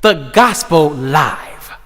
The Gospel Live.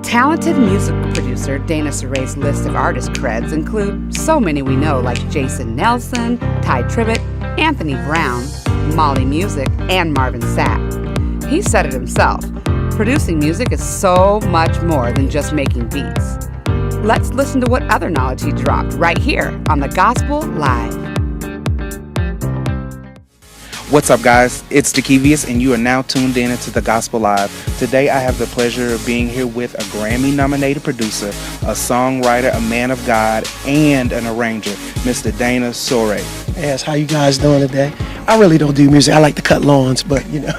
Talented music producer Dana Sorey's list of artist creds include so many we know like Jason Nelson, Ty Tribbett, Anthony Brown, Molly Music, and Marvin Sapp. He said it himself, producing music is so much more than just making beats. Let's listen to what other knowledge he dropped right here on The Gospel Live. What's up, guys? It's Dekevius, and you are now tuned in into The Gospel Live. Today, I have the pleasure of being here with a Grammy-nominated producer, a songwriter, a man of God, and an arranger, Mr. Dana Sorey. Yes, how you guys doing today? I really don't do music. I like to cut lawns, but you know.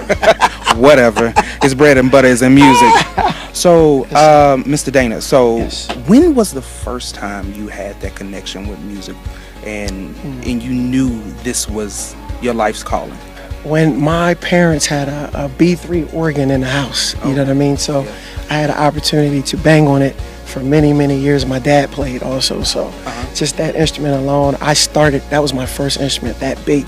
Whatever. His bread and butter is in music. So, Mr. Dana, Yes. When was the first time you had that connection with music and you knew this was your life's calling? When my parents had a B3 organ in the house, you know what I mean? So I had an opportunity to bang on it for many, many years. My dad played also, so just that instrument alone, that was my first instrument, that big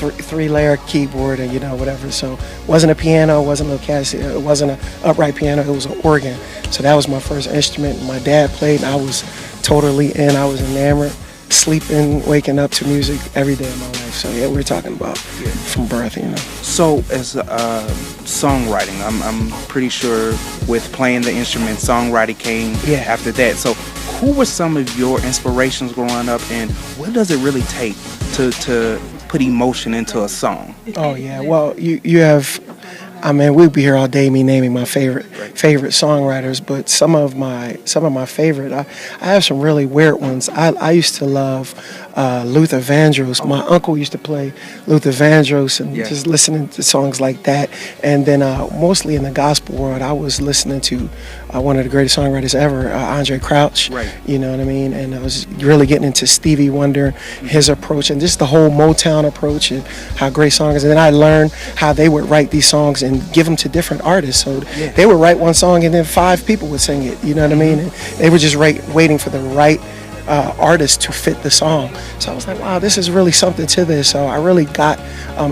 three-layer keyboard and, you know, whatever. So it wasn't a piano, it wasn't a cassette, it wasn't an upright piano, it was an organ. So that was my first instrument. My dad played and I was totally in, I was enamored. Sleeping, waking up to music every day of my life. So yeah, we're talking about from birth, you know. So as songwriting, I'm pretty sure with playing the instrument, songwriting came after that. So who were some of your inspirations growing up, and what does it really take to put emotion into a song? Oh yeah, well you have, I mean, we'd be here all day me naming my favorite songwriters, but some of my favorite, I have some really weird ones. I used to love Luther Vandross. My uncle used to play Luther Vandross and just listening to songs like that. And then mostly in the gospel world, I was listening to one of the greatest songwriters ever, Andre Crouch. Right. You know what I mean? And I was really getting into Stevie Wonder, his approach, and just the whole Motown approach and how great songs. And then I learned how they would write these songs and give them to different artists. So they would write one song and then 5 people would sing it. You know what I mean? And they were just waiting for the right artist to fit the song. So I was like, wow, this is really something to this. So I really got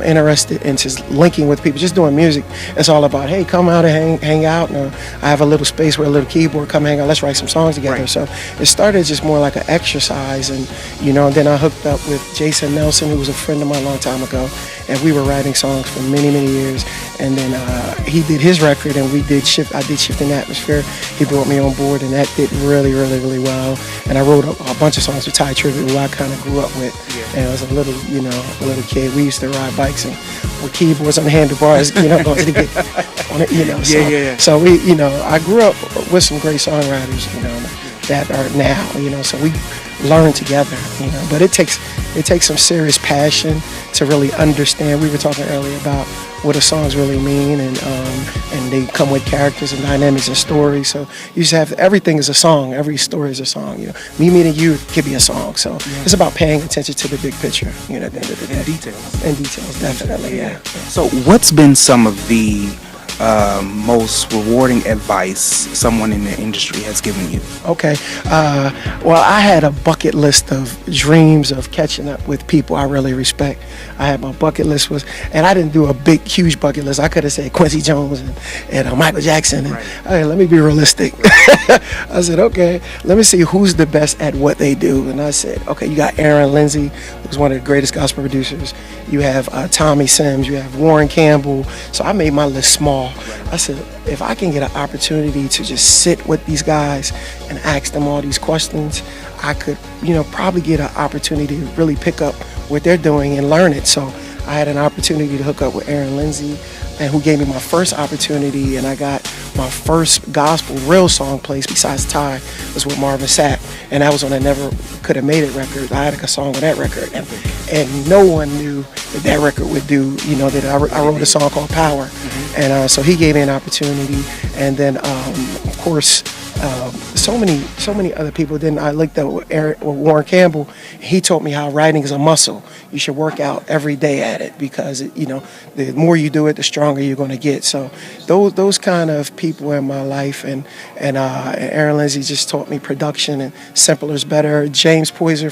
interested in just linking with people, just doing music. It's all about, hey, come out and hang out. And, I have a little space with a little keyboard, come hang out, let's write some songs together. Right. So it started just more like an exercise. And, you know, and then I hooked up with Jason Nelson, who was a friend of mine a long time ago. And we were writing songs for many, many years. And then he did his record, and I did Shift in Atmosphere. He brought me on board, and that did really, really, really well. And I wrote a bunch of songs with Ty Tribbett, who I kind of grew up with. And I was a little kid. We used to ride bikes and with keyboards on the handlebars, you know, going to get on it, you know. So we, you know, I grew up with some great songwriters, you know, that are now, you know. So we learn together, you know. But it takes some serious passion to really understand. We were talking earlier about what the songs really mean, and they come with characters and dynamics and stories. So you just have, everything is a song, every story is a song. You know, me meeting you could be a song. So it's about paying attention to the big picture. You know, at the end of the day. And details, definitely, yeah. So what's been some of the most rewarding advice someone in the industry has given you? Okay. Well, I had a bucket list of dreams of catching up with people I really respect. I had my bucket list and I didn't do a big, huge bucket list. I could have said Quincy Jones and Michael Jackson. And, hey, let me be realistic. I said, okay, let me see who's the best at what they do. And I said, okay, you got Aaron Lindsay, who's one of the greatest gospel producers. You have Tommy Sims. You have Warren Campbell. So I made my list small. I said, if I can get an opportunity to just sit with these guys and ask them all these questions, I could, you know, probably get an opportunity to really pick up what they're doing and learn it. So I had an opportunity to hook up with Aaron Lindsay, and who gave me my first opportunity, and I got my first gospel real song placed besides Ty was with Marvin Sapp, and that was on a Never Could Have Made It record. I had a song on that record, and no one knew that record would do, you know, that I wrote a song called Power, And so he gave me an opportunity. And then, of course, so many other people. Then I looked at Warren Campbell. He taught me how writing is a muscle. You should work out every day at it because the more you do it, the stronger you're going to get. So those kind of people in my life, and Aaron Lindsay just taught me production and simpler is better. James Poyser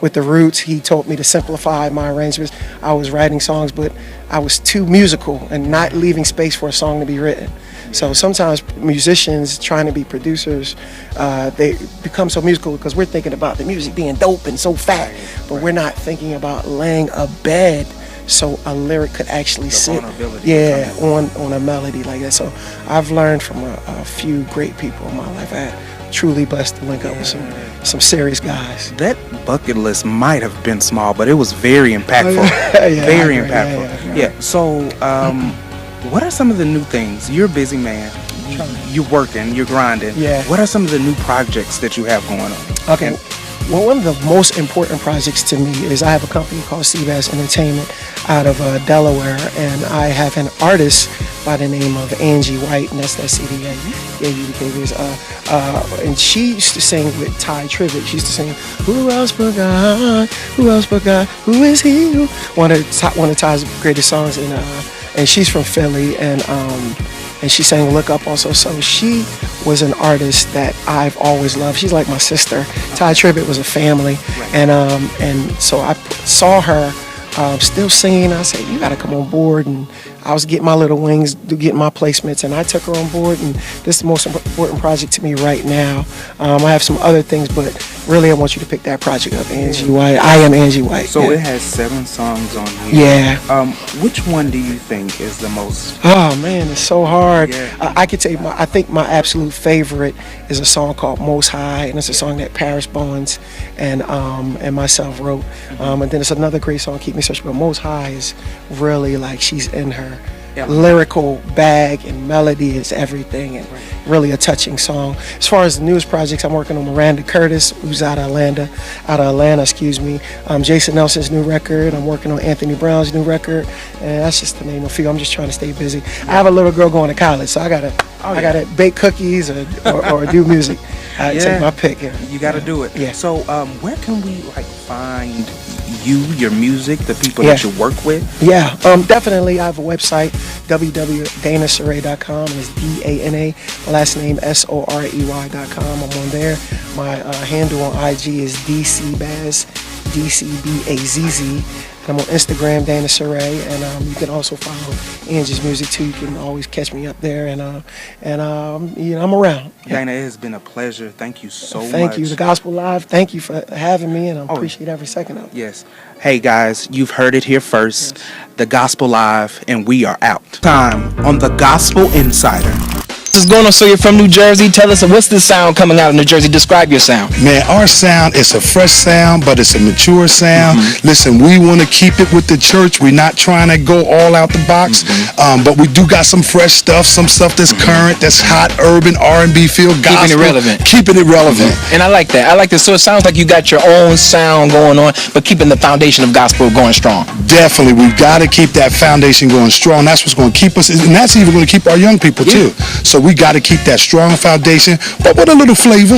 with the Roots, he taught me to simplify my arrangements. I was writing songs, but I was too musical and not leaving space for a song to be written. So sometimes musicians trying to be producers, they become so musical because we're thinking about the music being dope and so fat, but we're not thinking about laying a bed so a lyric could actually sit on a melody like that. So I've learned from a few great people in my life. I truly blessed to link up with some serious guys. That bucket list might have been small, but it was very impactful. Very impactful. Yeah. So what are some of the new things? You're a busy man. You're working, you're grinding. Yeah. What are some of the new projects that you have going on? Okay. Well, one of the most important projects to me is I have a company called Seabass Entertainment out of Delaware, and I have an artist by the name of Angie White, and that's that CD. And she used to sing with Ty Tribbett. She used to sing, "Who else but God? Who else but God? Who is He?" One of Ty's greatest songs, and she's from Philly, and she sang "Look Up" also. So she was an artist that I've always loved. She's like my sister. Ty Tribbett was a family, and so I saw her still singing. I said, "You got to come on board." And I was getting my little wings, getting my placements, and I took her on board. And this is the most important project to me right now. I have some other things, but really I want you to pick that project up, Angie White. I Am Angie White. So it has 7 songs on here. Yeah. Which one do you think is the most? Oh man, it's so hard. Yeah. I could tell you, I think my absolute favorite is a song called "Most High," and it's a song that Paris Bowens and myself wrote. And then it's another great song, "Keep Me Searching." But "Most High" is really like she's in her lyrical bag, and melody is everything, and really a touching song. As far as the newest projects, I'm working on Miranda Curtis, who's out of Atlanta, Jason Nelson's new record. I'm working on Anthony Brown's new record, and that's just to name a few. I'm just trying to stay busy. I have a little girl going to college, so I gotta bake cookies or do music. Take my pick here. You gotta do it. Yeah. So where can we find you, your music, the people that you work with? Yeah, definitely. I have a website, www.danasorey.com, and it's DANA, last name SOREY.com. I'm on there. My handle on IG is DCBazz, DCBAZZ. I'm on Instagram, Dana Sorey, and you can also follow Angie's music too. You can always catch me up there, and I'm around. Dana, it has been a pleasure. Thank you so much. Thank you. The Gospel Live, thank you for having me, and I appreciate every second of it. Yes. Hey guys, you've heard it here first. Yes. The Gospel Live, and we are out. Time on the Gospel Insider. What's going on? So you're from New Jersey. Tell us, what's the sound coming out of New Jersey? Describe your sound. Man, our sound is a fresh sound, but it's a mature sound. Listen, we want to keep it with the church. We're not trying to go all out the box, but we do got some fresh stuff, some stuff that's current, that's hot, urban, R&B feel, gospel. Keeping it relevant. Keeping it relevant. And I like that. I like this. So it sounds like you got your own sound going on, but keeping the foundation of gospel going strong. Definitely. We've got to keep that foundation going strong. That's what's going to keep us, and that's even going to keep our young people too. So we got to keep that strong foundation, but with a little flavor.